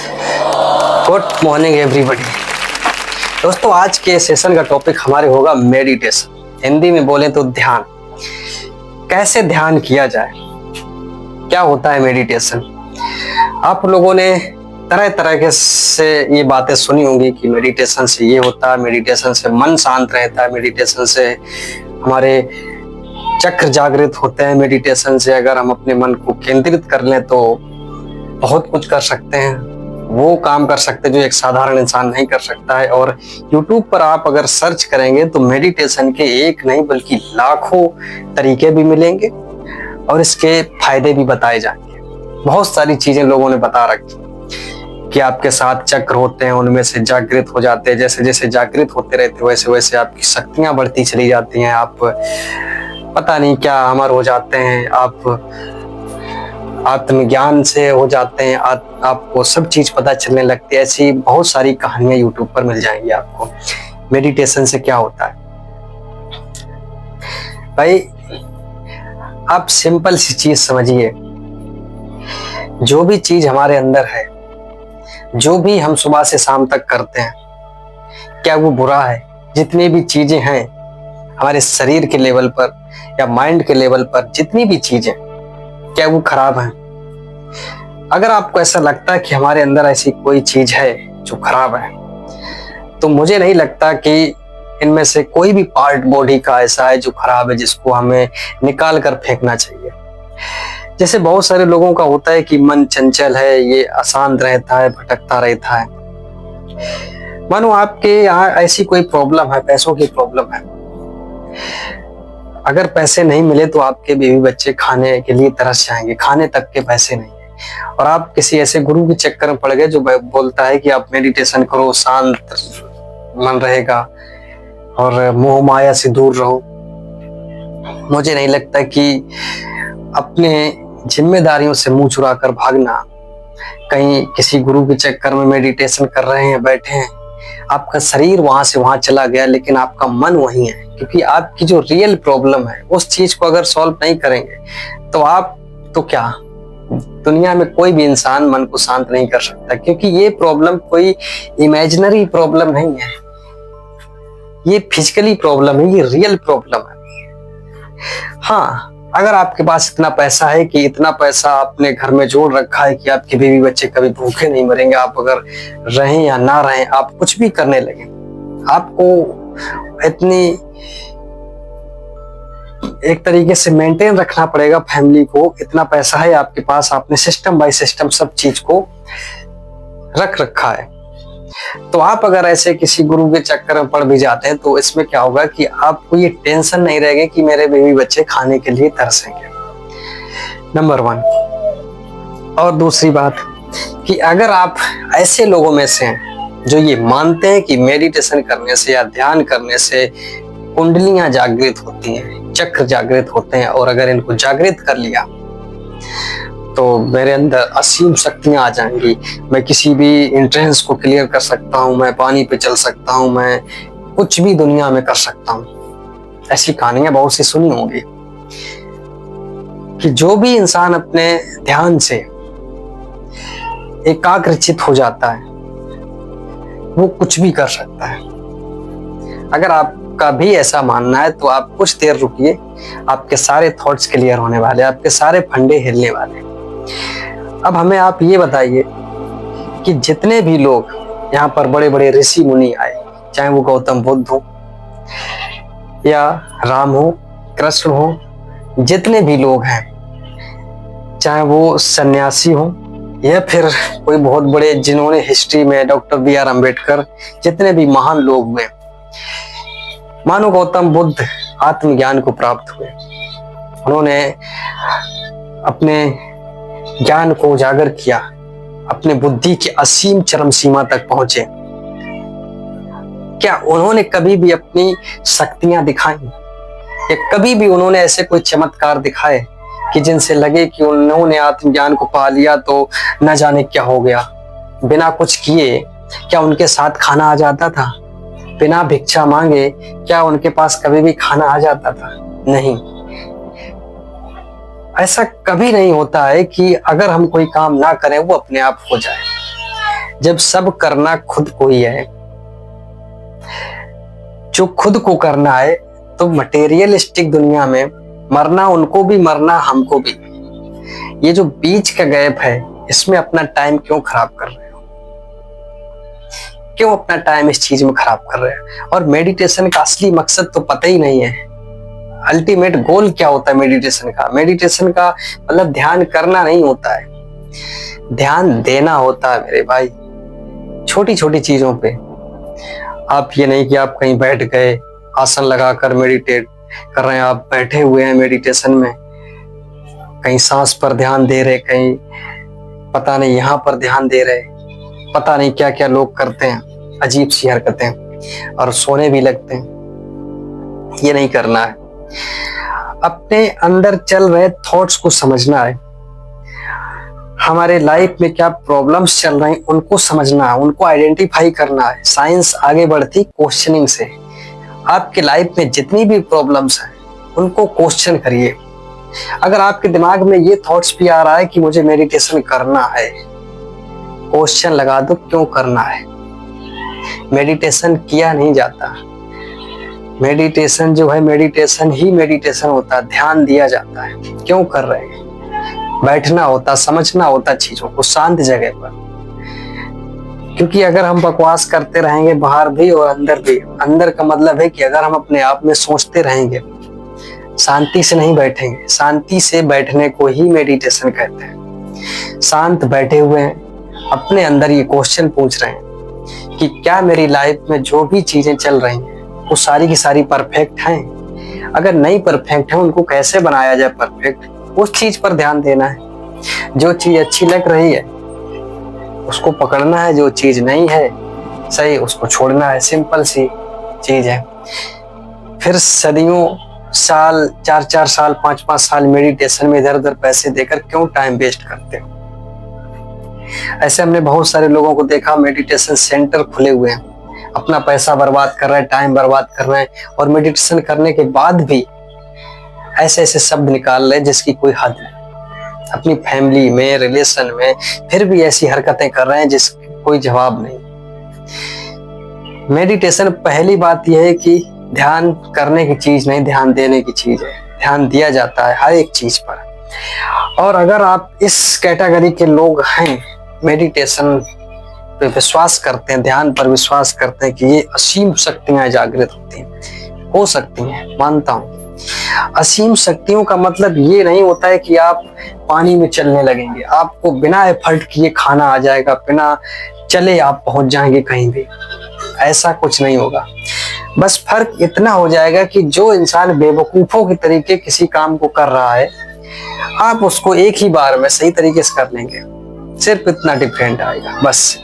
Good morning everybody. दोस्तों, आज के सेशन का टॉपिक हमारे होगा मेडिटेशन। हिंदी में बोले तो ध्यान। कैसे ध्यान किया जाए, क्या होता है मेडिटेशन। आप लोगों ने तरह तरह के से ये बातें सुनी होंगी कि मेडिटेशन से ये होता है, मेडिटेशन से मन शांत रहता है, मेडिटेशन से हमारे चक्र जागृत होते हैं, मेडिटेशन से अगर हम अपने मन को केंद्रित कर लें तो बहुत कुछ कर सकते हैं, वो काम कर सकते हैं जो एक साधारण इंसान नहीं कर सकता है। और YouTube पर आप अगर सर्च करेंगे तो मेडिटेशन के एक नहीं बल्कि लाखों तरीके भी मिलेंगे और इसके फायदे भी बताए जाएंगे। बहुत सारी चीजें लोगों ने बता रखी कि आपके साथ चक्र होते हैं, उनमें से जागृत हो जाते हैं। जैसे जैसे जागृत होते रहते वैसे वैसे आपकी शक्तियां बढ़ती चली जाती हैं, आप पता नहीं क्या अमर हो जाते हैं, आप आत्मज्ञान से हो जाते हैं, आपको सब चीज पता चलने लगती है। ऐसी बहुत सारी कहानियां यूट्यूब पर मिल जाएंगी आपको। मेडिटेशन से क्या होता है भाई, आप सिंपल सी चीज समझिए। जो भी चीज हमारे अंदर है, जो भी हम सुबह से शाम तक करते हैं, क्या वो बुरा है? जितनी भी चीजें हैं हमारे शरीर के लेवल पर या माइंड के लेवल पर, जितनी भी चीजें, क्या वो खराब है? अगर आपको ऐसा लगता है कि हमारे अंदर ऐसी कोई चीज है जो खराब है, तो मुझे नहीं लगता कि इनमें से कोई भी पार्ट बॉडी का ऐसा है जो खराब है जिसको हमें निकाल कर फेंकना चाहिए। जैसे बहुत सारे लोगों का होता है कि मन चंचल है, ये अशांत रहता है, भटकता रहता है। मानो आपके यहाँ ऐसी कोई प्रॉब्लम है, पैसों की प्रॉब्लम है। अगर पैसे नहीं मिले तो आपके बीवी बच्चे खाने के लिए तरस जाएंगे, खाने तक के पैसे नहीं है। और आप किसी ऐसे गुरु के चक्कर में पड़ गए जो बोलता है कि आप मेडिटेशन करो, शांत मन रहेगा और मोह माया से दूर रहो। मुझे नहीं लगता कि अपने जिम्मेदारियों से मुंह चुरा कर भागना, कहीं किसी गुरु के चक्कर में मेडिटेशन कर रहे हैं, बैठे हैं, आपका शरीर वहां से वहां चला गया लेकिन आपका मन वहीं है। क्योंकि आपकी जो रियल प्रॉब्लम है उस चीज को अगर सॉल्व नहीं करेंगे तो आप तो क्या, दुनिया में कोई भी इंसान मन को शांत नहीं कर सकता। क्योंकि ये प्रॉब्लम कोई इमेजिनरी प्रॉब्लम नहीं है, ये फिजिकली प्रॉब्लम है, ये रियल प्रॉब्लम है। हाँ, अगर आपके पास इतना पैसा है कि इतना पैसा आपने घर में जोड़ रखा है कि आपके बीवी बच्चे कभी भूखे नहीं मरेंगे, आप अगर रहें या ना रहें, आप कुछ भी करने लगे, आपको इतनी एक तरीके से मेंटेन रखना पड़ेगा फैमिली को। इतना पैसा है आपके पास, आपने सिस्टम बाय सिस्टम सब चीज को रख रखा है। तो आप अगर ऐसे किसी गुरु के चक्कर में पड़ भी जाते हैं तो इसमें क्या होगा कि आपको ये टेंशन नहीं रहेगी कि मेरे बीवी बच्चे खाने के लिए तरसेंगे, नंबर 1। और दूसरी बात कि अगर आप ऐसे लोगों में से हैं जो ये मानते हैं कि मेडिटेशन करने से या ध्यान करने से कुंडलियां जागृत होती हैं, चक्र जागृत होते हैं, और अगर इनको जागृत कर लिया तो मेरे अंदर असीम शक्तियां आ जाएंगी, मैं किसी भी एंट्रेंस को क्लियर कर सकता हूं, मैं पानी पे चल सकता हूं, मैं कुछ भी दुनिया में कर सकता हूं। ऐसी कहानियां बहुत सी सुनी होंगी कि जो भी इंसान अपने ध्यान से एकाग्रचित हो जाता है वो कुछ भी कर सकता है। अगर आपका भी ऐसा मानना है तो आप कुछ देर रुकिए, आपके सारे थॉट्स क्लियर होने वाले, आपके सारे फंडे हिलने वाले। अब हमें आप ये बताइए कि जितने भी लोग यहाँ पर बड़े बड़े ऋषि मुनि आए, चाहे वो गौतम बुद्ध हो या राम हो, कृष्ण हो, जितने भी लोग हैं, चाहे वो सन्यासी हो या फिर कोई बहुत बड़े जिन्होंने हिस्ट्री में, डॉक्टर B.R. अम्बेडकर, जितने भी महान लोग हुए, मानो गौतम बुद्ध आत्मज्ञान को प्राप्त हुए, उन्होंने अपने ज्ञान को उजागर किया, अपने बुद्धि की असीम चरम सीमा तक पहुंचे। क्या उन्होंने कभी भी अपनी शक्तियां दिखाई या कभी भी उन्होंने ऐसे कोई चमत्कार दिखाए कि जिनसे लगे कि उन्होंने आत्मज्ञान को पा लिया तो न जाने क्या हो गया? बिना कुछ किए क्या उनके साथ खाना आ जाता था? बिना भिक्षा मांगे क्या उनके पास कभी भी खाना आ जाता था? नहीं। ऐसा कभी नहीं होता है कि अगर हम कोई काम ना करें वो अपने आप हो जाए। जब सब करना खुद को ही है, जो खुद को करना है, तो मटेरियलिस्टिक दुनिया में मरना उनको भी, मरना हमको भी। ये जो बीच का गैप है, इसमें अपना टाइम क्यों खराब कर रहे हो? क्यों अपना टाइम इस चीज में खराब कर रहे हो? और मेडिटेशन का असली मकसद तो पता ही नहीं है। अल्टीमेट गोल क्या होता है मेडिटेशन का? मेडिटेशन का मतलब ध्यान करना नहीं होता है, ध्यान देना होता है मेरे भाई, छोटी छोटी चीजों पे। आप ये नहीं कि आप कहीं बैठ गए आसन लगाकर मेडिटेट कर रहे हैं, आप बैठे हुए हैं मेडिटेशन में, कहीं सांस पर ध्यान दे रहे, कहीं पता नहीं यहाँ पर ध्यान दे रहे, पता नहीं क्या क्या लोग करते हैं, अजीब सी हरकतें, और सोने भी लगते हैं। ये नहीं करना है। अपने अंदर चल रहे थॉट्स को समझना है, हमारे लाइफ में क्या प्रॉब्लम्स चल रहे हैं उनको समझना है, उनको आइडेंटिफाई करना है। साइंस आगे बढ़ती क्वेश्चनिंग से। आपके लाइफ में जितनी भी प्रॉब्लम्स हैं उनको क्वेश्चन करिए। अगर आपके दिमाग में ये थॉट्स भी आ रहा है कि मुझे मेडिटेशन करना है, क्वेश्चन लगा दो क्यों करना है। मेडिटेशन किया नहीं जाता, मेडिटेशन जो है मेडिटेशन ही मेडिटेशन होता है, ध्यान दिया जाता है। क्यों कर रहे हैं? बैठना होता, समझना होता चीजों को शांत जगह पर। क्योंकि अगर हम बकवास करते रहेंगे बाहर भी और अंदर भी, अंदर का मतलब है कि अगर हम अपने आप में सोचते रहेंगे, शांति से नहीं बैठेंगे। शांति से बैठने को ही मेडिटेशन कहते हैं। शांत बैठे हुए हैं, अपने अंदर ये क्वेश्चन पूछ रहे हैं कि क्या मेरी लाइफ में जो भी चीजें चल रही हैं वो सारी की सारी परफेक्ट हैं? अगर नहीं परफेक्ट है, उनको कैसे बनाया जाए परफेक्ट, उस चीज पर ध्यान देना है। जो चीज अच्छी लग रही है उसको पकड़ना है, जो चीज नहीं है सही उसको छोड़ना है। सिंपल सी चीज है। फिर सदियों साल, 4-4 साल, 5-5 साल मेडिटेशन में इधर उधर पैसे देकर क्यों टाइम वेस्ट करते हो? ऐसे हमने बहुत सारे लोगों को देखा, मेडिटेशन सेंटर खुले हुए हैं, अपना पैसा बर्बाद कर रहे हैं, टाइम बर्बाद कर रहे हैं, और मेडिटेशन करने के बाद भी ऐसे ऐसे शब्द निकाल रहे हैं जिसकी कोई हद नहीं। अपनी फैमिली में, रिलेशन में फिर भी ऐसी हरकतें कर रहे हैं जिसका कोई जवाब नहीं। मेडिटेशन पहली बात यह है कि ध्यान करने की चीज नहीं, ध्यान देने की चीज है। ध्यान दिया जाता है हर एक चीज पर। और अगर आप इस कैटेगरी के लोग हैं, मेडिटेशन पे विश्वास करते हैं, ध्यान पर विश्वास करते हैं कि ये असीम शक्तियां जागृत होती हैं, हो सकती हैं, मानता हूं। असीम शक्तियों का मतलब ये नहीं होता है कि आप पानी में चलने लगेंगे, आपको बिना एफर्ट किए खाना आ जाएगा, बिना चले आप पहुंच जाएंगे कहीं भी। ऐसा कुछ नहीं होगा। बस फर्क इतना हो जाएगा कि जो इंसान बेवकूफों के तरीके किसी काम को कर रहा है, आप उसको एक ही बार में सही तरीके से कर लेंगे। सिर्फ इतना डिफरेंट आएगा बस।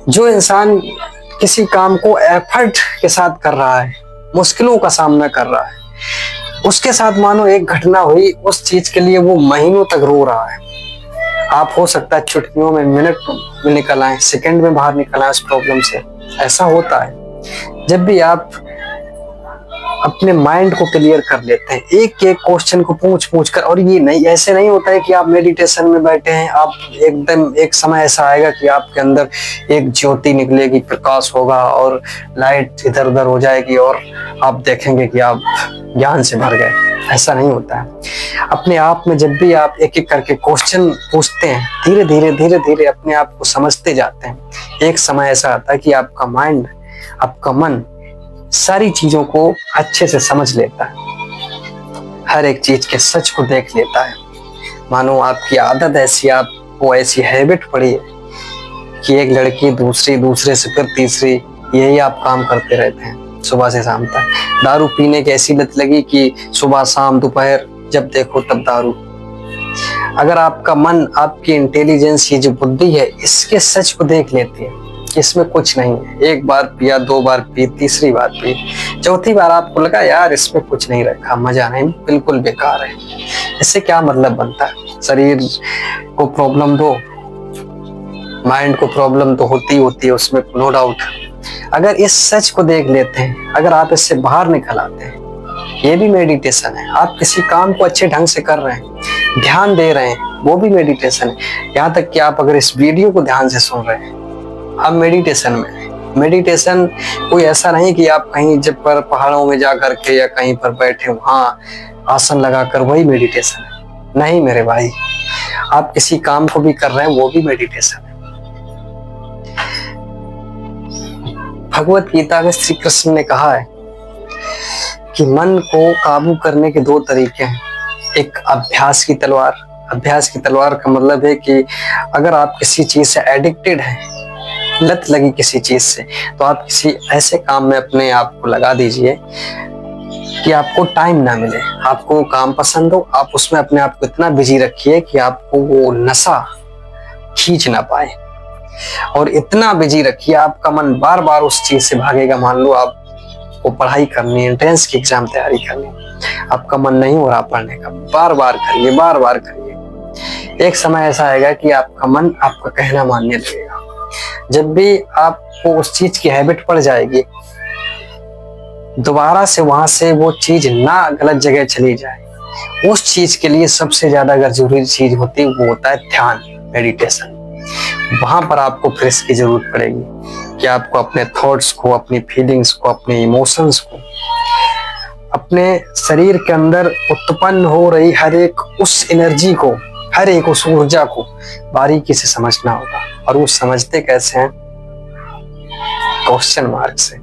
जो इंसान किसी काम को एफर्ट के साथ कर रहा है, मुश्किलों का सामना कर रहा है, उसके साथ मानो एक घटना हुई, उस चीज के लिए वो महीनों तक रो रहा है। आप हो सकता है चुटकियों में, मिनट में निकल आए, सेकंड में बाहर निकल आए उस प्रॉब्लम से। ऐसा होता है जब भी आप अपने माइंड को क्लियर कर लेते हैं, एक एक क्वेश्चन को पूछ कर। और ये नहीं, ऐसे नहीं होता है कि आप मेडिटेशन में बैठे हैं, आप एकदम एक समय ऐसा आएगा कि आपके अंदर एक ज्योति निकलेगी, प्रकाश होगा और लाइट इधर उधर हो जाएगी और आप देखेंगे कि आप ज्ञान से भर गए। ऐसा नहीं होता है। अपने आप में जब भी आप एक एक करके क्वेश्चन पूछते हैं, धीरे धीरे अपने आप को समझते जाते हैं, एक समय ऐसा आता है कि आपका माइंड, आपका मन सारी चीजों को अच्छे से समझ लेता है, हर एक चीज के सच को देख लेता है। मानो आपकी आदत ऐसी, आपको ऐसी हैबिट पड़ी है कि एक लड़की दूसरे से फिर तीसरी, यही आप काम करते रहते हैं सुबह से शाम तक। दारू पीने की ऐसी लत लगी कि सुबह शाम दोपहर जब देखो तब दारू। अगर आपका मन, आपकी इंटेलिजेंस, ये जो बुद्धि है, इसके सच को देख लेती है, इसमें कुछ नहीं है। एक बार पिया, 2 बार पी, तीसरी बार पी, चौथी बार आपको लगा यार इसमें कुछ नहीं रखा, मजा नहीं, बिल्कुल बेकार है, इससे क्या मतलब बनता है? शरीर को प्रॉब्लम दो, माइंड को प्रॉब्लम तो होती है उसमें, नो डाउट। अगर इस सच को देख लेते हैं, अगर आप इससे बाहर निकल आते हैं, ये भी मेडिटेशन है। आप किसी काम को अच्छे ढंग से कर रहे हैं, ध्यान दे रहे हैं, वो भी मेडिटेशन है। यहाँ तक कि आप अगर इस वीडियो को ध्यान से सुन रहे हैं, आप मेडिटेशन में। मेडिटेशन कोई ऐसा नहीं कि आप कहीं जब पर पहाड़ों में जा करके या कहीं पर बैठे वहां आसन लगाकर वही मेडिटेशन है। नहीं मेरे भाई, आप किसी काम को भी कर रहे हैं वो भी मेडिटेशन है। भगवत गीता में श्री कृष्ण ने कहा है कि मन को काबू करने के दो तरीके हैं। एक अभ्यास की तलवार। अभ्यास की तलवार का मतलब है कि अगर आप किसी चीज से एडिक्टेड हैं, लत लगी किसी चीज से, तो आप किसी ऐसे काम में अपने आप को लगा दीजिए कि आपको टाइम ना मिले। आपको काम पसंद हो, आप उसमें अपने आप को इतना बिजी रखिए कि आपको वो नशा खींच ना पाए, और इतना बिजी रखिए आपका मन बार बार उस चीज से भागेगा। मान लो आपको पढ़ाई करनी है, एंट्रेंस की एग्जाम तैयारी करनी है, आपका मन नहीं हो रहा पढ़ने का, बार बार करिए, बार बार करिए। एक समय ऐसा आएगा कि आपका मन आपका कहना मानने लगेगा। जब भी आपको उस चीज की हैबिट पड़ जाएगी, दोबारा से वहां से वो चीज ना गलत जगह चली जाए, उस चीज के लिए सबसे ज्यादा अगर जरूरी चीज होती है वो होता है ध्यान, मेडिटेशन। वहां पर आपको फ्रेश की जरूरत पड़ेगी कि आपको अपने थॉट्स को, अपनी फीलिंग्स को, अपने इमोशंस को, अपने शरीर के अंदर उत्पन्न हो रही हर एक उस एनर्जी को, हर एक उस ऊर्जा को बारीकी से समझना होगा। और वो समझते कैसे हैं? क्वेश्चन मार्क से।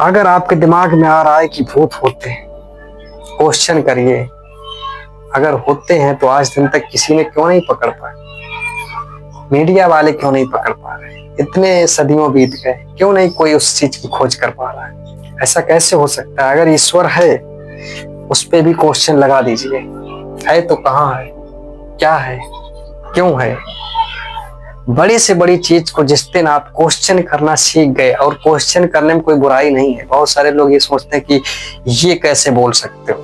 अगर आपके दिमाग में आ रहा है कि भूत होते हैं, क्वेश्चन करिए। अगर होते हैं तो आज दिन तक किसी ने क्यों नहीं पकड़ पाए? मीडिया वाले क्यों नहीं पकड़ पा रहे? इतने सदियों बीत गए, क्यों नहीं कोई उस चीज की खोज कर पा रहा है? ऐसा कैसे हो सकता है? अगर ईश्वर है, उस पे भी क्वेश्चन लगा दीजिए। है तो कहाँ है, क्या है, क्यों है? बड़ी से बड़ी चीज को जिस दिन आप क्वेश्चन करना सीख गए, और क्वेश्चन करने में कोई बुराई नहीं है। बहुत सारे लोग ये सोचते हैं कि ये कैसे बोल सकते हो,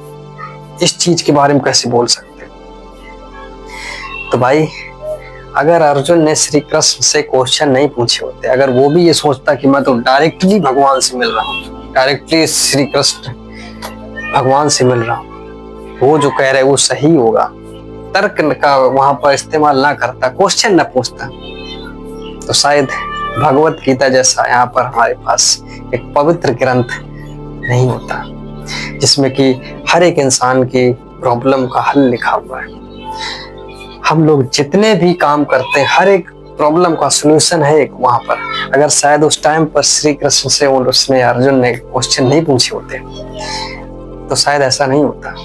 इस चीज के बारे में कैसे बोल सकते हो। तो भाई, अगर अर्जुन ने श्री कृष्ण से क्वेश्चन नहीं पूछे होते, अगर वो भी ये सोचता कि मैं तो डायरेक्टली भगवान से मिल रहा हूँ, डायरेक्टली श्री कृष्ण भगवान से मिल रहा हूँ, वो जो कह रहे वो सही होगा, तर्क का वहां पर इस्तेमाल ना करता, क्वेश्चन ना पूछता, तो शायद भगवत गीता जैसा यहाँ पर हमारे पास एक पवित्र ग्रंथ नहीं होता, जिसमें कि हर एक इंसान की प्रॉब्लम का हल लिखा हुआ है। हम लोग जितने भी काम करते हैं, हर एक प्रॉब्लम का सलूशन है एक वहां पर। अगर शायद उस टाइम पर श्री कृष्ण से उसने, अर्जुन ने क्वेश्चन नहीं पूछे होते, तो शायद ऐसा नहीं होता।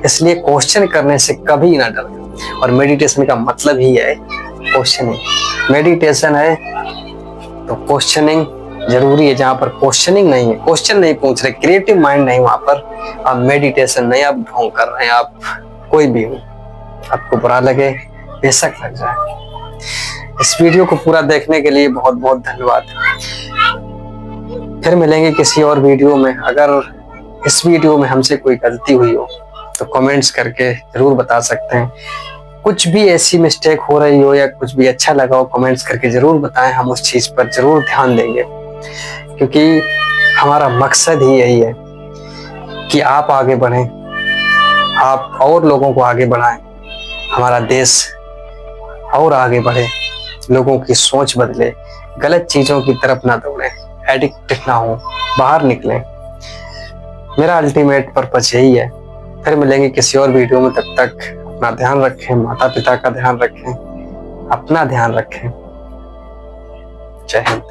इसलिए क्वेश्चन करने से कभी ना डरो। और मेडिटेशन का मतलब ही है क्वेश्चनिंग। मेडिटेशन है तो क्वेश्चनिंग जरूरी है। जहाँ पर क्वेश्चनिंग नहीं है, क्वेश्चन नहीं पूछ रहे, क्रिएटिव माइंड नहीं, वहां पर आप मेडिटेशन नहीं, आप ढोंग कर रहे हैं। आप कोई भी हो, आपको बुरा लगे, बेशक लग जाए। इस वीडियो को पूरा देखने के लिए बहुत बहुत धन्यवाद। फिर मिलेंगे किसी और वीडियो में। अगर इस वीडियो में हमसे कोई गलती हुई हो तो कमेंट्स करके जरूर बता सकते हैं। कुछ भी ऐसी मिस्टेक हो रही हो या कुछ भी अच्छा लगा हो, कमेंट्स करके जरूर बताएं। हम उस चीज पर जरूर ध्यान देंगे, क्योंकि हमारा मकसद ही यही है कि आप आगे बढ़ें, आप और लोगों को आगे बढ़ाएं, हमारा देश और आगे बढ़े, लोगों की सोच बदले, गलत चीजों की तरफ ना दौड़े, एडिक्ट ना हो, बाहर निकलें। मेरा अल्टीमेट पर्पस यही है। फिर मिलेंगे किसी और वीडियो में। तब तक अपना ध्यान रखें, माता पिता का ध्यान रखें, अपना ध्यान रखें। जय हिंद।